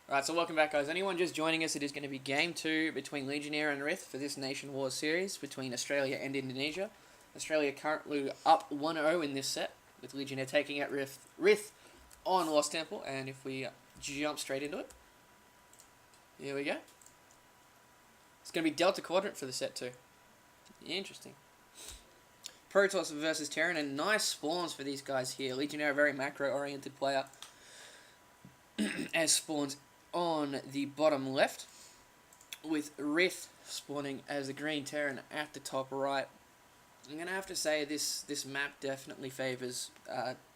Alright, so welcome back, guys. Anyone just joining us, it is going to be Game 2 between Legionnaire and Rith for this Nation Wars series between Australia and Indonesia. Australia currently up 1-0 in this set, with Legionnaire taking out Rith on Lost Temple, and if we jump straight into it, here we go. It's going to be Delta Quadrant for the set too. Interesting. Protoss versus Terran, and nice spawns for these guys here. Legionnaire, a very macro-oriented player, as spawns on the bottom left, with Rith spawning as a green Terran at the top right. I'm going to have to say this map definitely favours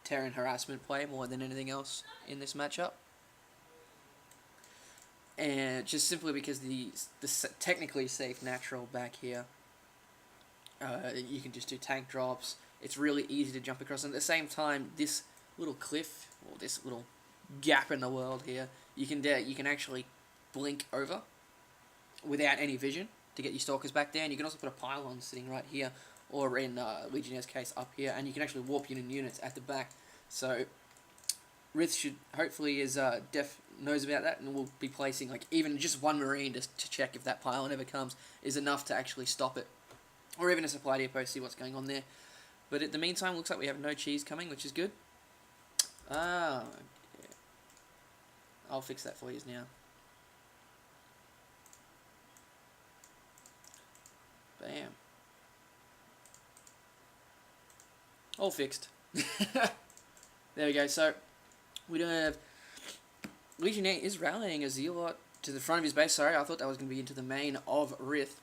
Terran harassment play more than anything else in this matchup. And just simply because the technically safe natural back here, you can just do tank drops. It's really easy to jump across, and at the same time, this little cliff, or this little gap in the world here, you can actually blink over without any vision to get your stalkers back there, and you can also put a pylon sitting right here, or in Legionnaire's case up here, and you can actually warp units at the back. So Rith should hopefully knows about that, and will be placing like even just one marine to check if that pylon ever comes is enough to actually stop it, or even a supply depot, see what's going on there. But in the meantime, looks like we have no cheese coming, which is good. I'll fix that for you now. Bam. All fixed. There we go. So we don't have... Legionnaire is rallying a Zealot to the front of his base. Sorry, I thought that was going to be into the main of Rith.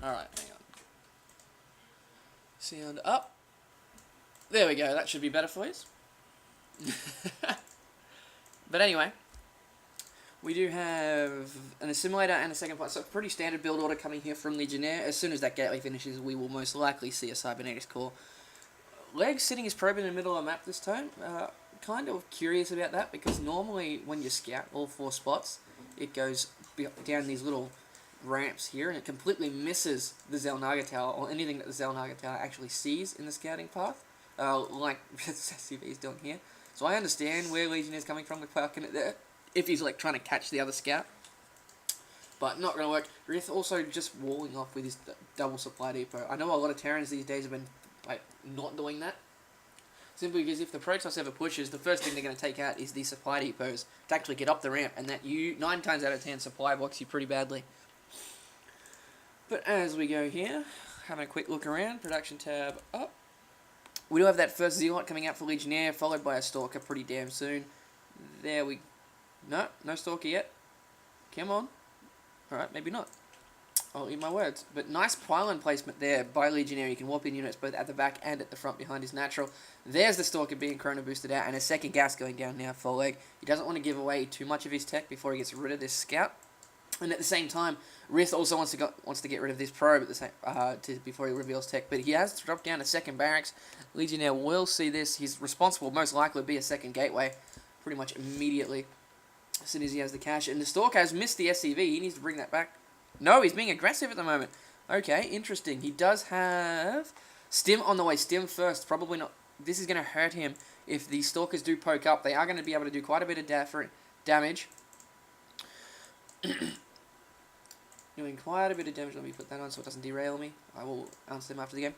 Alright, hang on. Sound up. There we go, that should be better for you. But anyway, we do have an assimilator and a second part, so pretty standard build order coming here from Legionnaire. As soon as that gateway finishes, we will most likely see a Cybernetics core. Leg sitting his probe in the middle of the map this time. Kind of curious about that, because normally when you scout all 4 spots, it goes down these little ramps here, and it completely misses the Xel'Naga Tower, or anything that the Xel'Naga Tower actually sees in the scouting path, like SCV is doing here. So I understand where Legionnaire is coming from with parking it there, if he's like trying to catch the other scout, but not going to work. Rith also just walling off with his double supply depot. I know a lot of Terrans these days have been like not doing that, simply because if the Protoss ever pushes, the first thing they're going to take out is the supply depots to actually get up the ramp, and that 9 times out of 10 supply blocks you pretty badly. But as we go here, having a quick look around, production tab up. We do have that first Zealot coming out for Legionnaire, followed by a Stalker pretty damn soon. There we... No Stalker yet. Come on. Alright, maybe not. I'll eat my words. But nice pylon placement there by Legionnaire. You can warp in units both at the back and at the front behind his natural. There's the Stalker being chrono boosted out, and a second gas going down now for Leg. He doesn't want to give away too much of his tech before he gets rid of this scout. And at the same time, Rith also wants to get rid of this probe at the same before he reveals tech. But he has dropped down a second barracks. Legionnaire will see this. He's responsible, most likely, to be a second gateway pretty much immediately as soon as he has the cash. And the Stalker has missed the SCV. He needs to bring that back. No, he's being aggressive at the moment. Okay, interesting. He does have Stim on the way. Stim first. Probably not. This is going to hurt him if the Stalkers do poke up. They are going to be able to do quite a bit of damage. Doing quite a bit of damage. Let me put that on so it doesn't derail me. I will answer them after the game.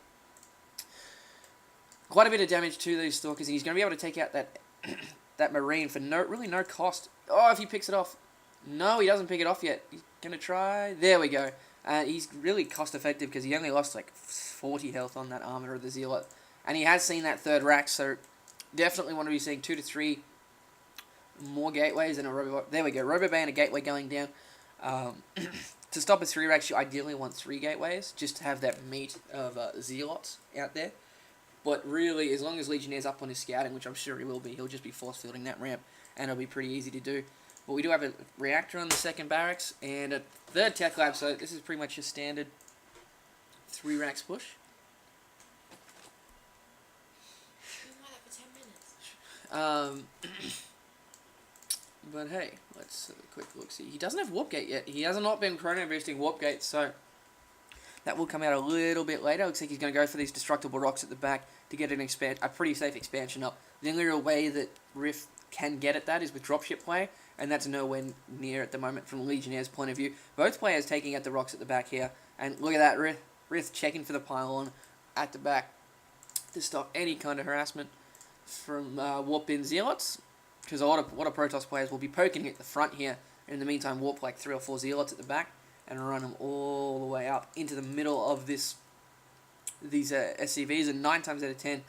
Quite a bit of damage to these Stalkers, and he's going to be able to take out that Marine for really no cost. Oh, if he picks it off. No, he doesn't pick it off yet. He's going to try. There we go. He's really cost effective because he only lost like 40 health on that armor of the Zealot. And he has seen that third rack, so definitely want to be seeing 2 to 3 more gateways and a Robo... There we go. Robo Bay and a gateway going down. To stop a 3 racks, you ideally want 3 gateways, just to have that meat of Zealots out there. But really, as long as Legionnaire's up on his scouting, which I'm sure he will be, he'll just be force-fielding that ramp, and it'll be pretty easy to do. But we do have a reactor on the second barracks, and a third tech lab, so this is pretty much a standard 3 racks push. But hey, let's have a quick look. See, he doesn't have Warp Gate yet. He has not been chrono boosting Warp Gate, so that will come out a little bit later. Looks like he's going to go for these destructible rocks at the back to get a pretty safe expansion up. The only real way that Rith can get at that is with dropship play, and that's nowhere near at the moment from Legionnaire's point of view. Both players taking out the rocks at the back here, and look at that, Rith checking for the pylon at the back to stop any kind of harassment from warp-in zealots, because a lot of Protoss players will be poking at the front here, and in the meantime warp like 3 or 4 zealots at the back, and run them all the way up into the middle of these SCVs, and 9 times out of 10,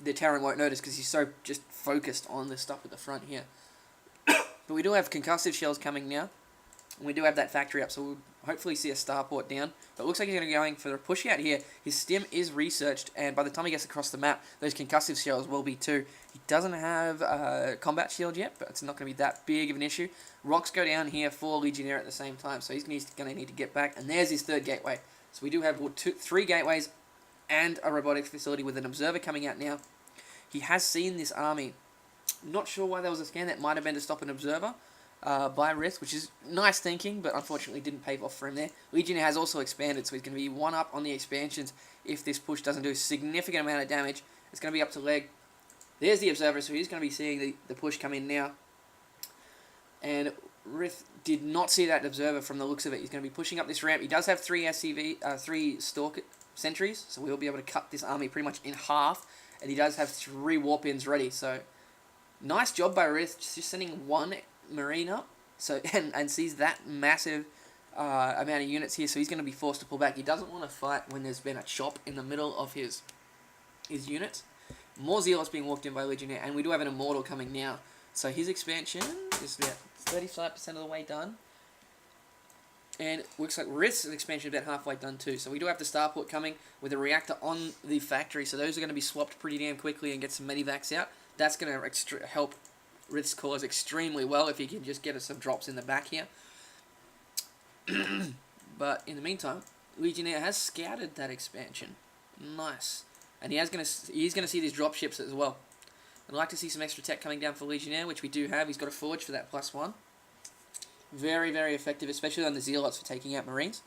the Terran won't notice because he's so just focused on the stuff at the front here. But we do have concussive shells coming now, and we do have that factory up, so we'll hopefully see a starport down. But it looks like he's going to be going for a push out here. His stim is researched, and by the time he gets across the map, those concussive shells will be too. He doesn't have a combat shield yet, but it's not going to be that big of an issue. Rocks go down here for Legionnaire at the same time, so he's going to need to get back, and there's his third gateway. So we do have 3 gateways and a robotics facility with an observer coming out now. He has seen this army. Not sure why there was a scan. That might have been to stop an observer by Rith, which is nice thinking, but unfortunately didn't pay off for him there. Legionnaire has also expanded, so he's going to be 1 up on the expansions if this push doesn't do a significant amount of damage. It's going to be up to Leg. There's the observer, so he's going to be seeing the push come in now. And Rith did not see that observer from the looks of it. He's going to be pushing up this ramp. He does have 3 3 stalk sentries, so we'll be able to cut this army pretty much in half. And he does have 3 warp-ins ready, so nice job by Rith, just sending 1 Marine up, so and sees that massive amount of units here, so he's going to be forced to pull back. He doesn't want to fight when there's been a chop in the middle of his units. More Zealots being walked in by Legionnaire, and we do have an Immortal coming now, so his expansion is about 35% of the way done. And it looks like Rith's expansion is about halfway done too. So we do have the starport coming with a reactor on the factory. So those are going to be swapped pretty damn quickly and get some medivacs out. That's going to help Rith's cause extremely well if he can just get us some drops in the back here. But in the meantime, Legionnaire has scouted that expansion. Nice. And he's going to see these drop ships as well. I'd like to see some extra tech coming down for Legionnaire, which we do have. He's got a forge for that +1. Very, very effective, especially on the Zealots for taking out Marines.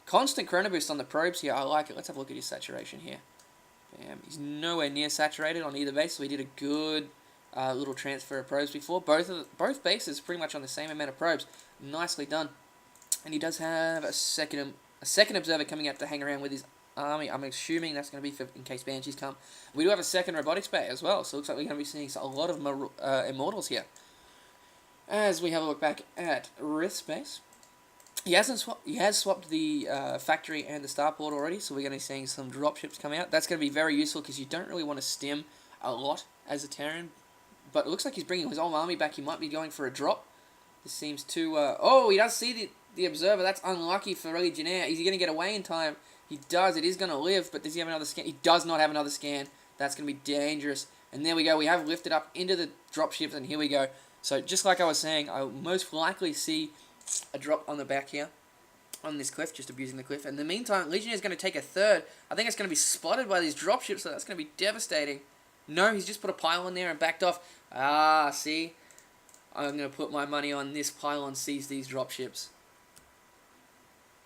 Constant chrono boost on the probes here. I like it. Let's have a look at his saturation here. Bam. He's nowhere near saturated on either base, so we did a good little transfer of probes before. Both bases pretty much on the same amount of probes. Nicely done. And he does have a second observer coming out to hang around with his army. I'm assuming that's going to be for in case Banshees come. We do have a second robotics bay as well, so it looks like we're going to be seeing a lot of Immortals here. As we have a look back at Rith's base, he has swapped the factory and the starport already, so we're going to be seeing some dropships come out. That's going to be very useful because you don't really want to stim a lot as a Terran, but it looks like he's bringing his own army back. He might be going for a drop. This seems to... oh, he does see the observer. That's unlucky for Legionnaire. Is he going to get away in time? He does. It is going to live, but does he have another scan? He does not have another scan. That's going to be dangerous. And there we go. We have lifted up into the dropships, and here we go. So just like I was saying, I'll most likely see a drop on the back here, on this cliff, just abusing the cliff. In the meantime, Legionnaire is going to take a third. I think it's going to be spotted by these dropships, so that's going to be devastating. No, he's just put a pylon there and backed off. Ah, see? I'm going to put my money on this pylon sees these dropships.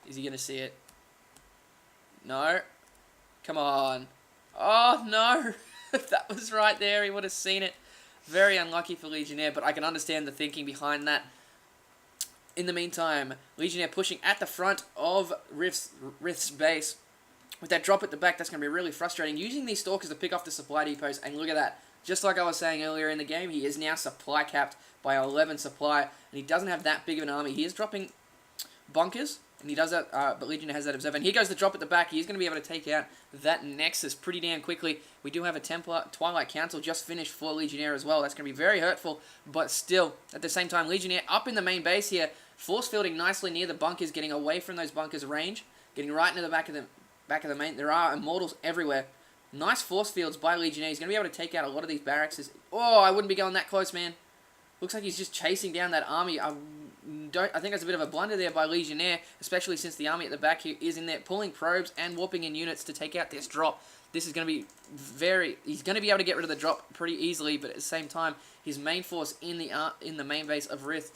Is he going to see it? No. Come on. Oh, no. If that was right there, he would have seen it. Very unlucky for Legionnaire, but I can understand the thinking behind that. In the meantime, Legionnaire pushing at the front of Rith's base. With that drop at the back, that's going to be really frustrating. Using these stalkers to pick off the supply depots, and look at that. Just like I was saying earlier in the game, he is now supply capped by 11 supply, and he doesn't have that big of an army. He is dropping bunkers, and he does that, but Legionnaire has that observer. And here goes the drop at the back. He's going to be able to take out that Nexus pretty damn quickly. We do have a Templar Twilight Council just finished for Legionnaire as well. That's going to be very hurtful, but still, at the same time, Legionnaire up in the main base here, force fielding nicely near the bunkers, getting away from those bunkers' range, getting right into the back of the main. There are Immortals everywhere. Nice force fields by Legionnaire. He's going to be able to take out a lot of these barracks. Oh, I wouldn't be going that close, man. Looks like he's just chasing down that army. I think that's a bit of a blunder there by Legionnaire, especially since the army at the back here is in there pulling probes and warping in units to take out this drop. This is going to be he's going to be able to get rid of the drop pretty easily, but at the same time, his main force in the main base of Rith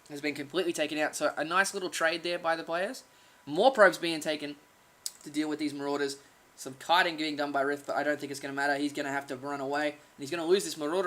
has been completely taken out. So a nice little trade there by the players. More probes being taken to deal with these Marauders. some kiting being done by Rith, but I don't think it's going to matter. He's going to have to run away, and he's going to lose this Marauder